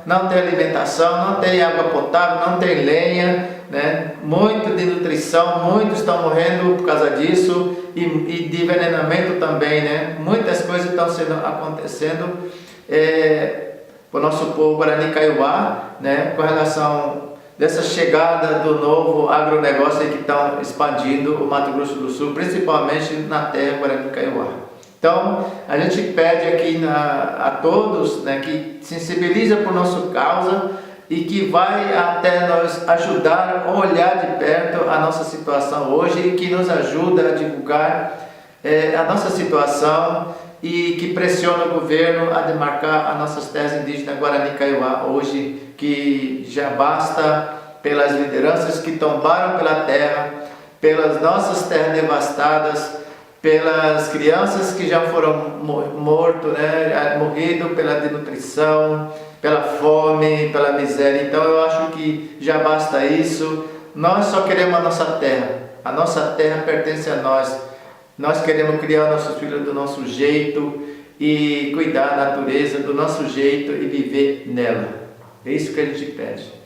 não tem alimentação, não tem água potável, não tem lenha, né? Muito de nutrição, muitos estão morrendo por causa disso e de envenenamento também, né? Muitas coisas estão acontecendo para o nosso povo Guarani Kaiowá, né? Com relação dessa chegada do novo agronegócio que estão expandindo o Mato Grosso do Sul, principalmente na terra Guarani Kaiowá. Então, a gente pede aqui a todos, né, que sensibiliza por nossa causa e que vai até nos ajudar a olhar de perto a nossa situação hoje e que nos ajuda a divulgar a nossa situação e que pressiona o governo a demarcar as nossas terras indígenas Guarani Kaiowá hoje, que já basta pelas lideranças que tombaram pela terra, pelas nossas terras devastadas, pelas crianças que já foram mortas, né, morrido pela desnutrição, pela fome, pela miséria. Então eu acho que já basta isso. Nós só queremos a nossa terra pertence a nós. Nós queremos criar nossos filhos do nosso jeito e cuidar da natureza do nosso jeito e viver nela. É isso que a gente pede.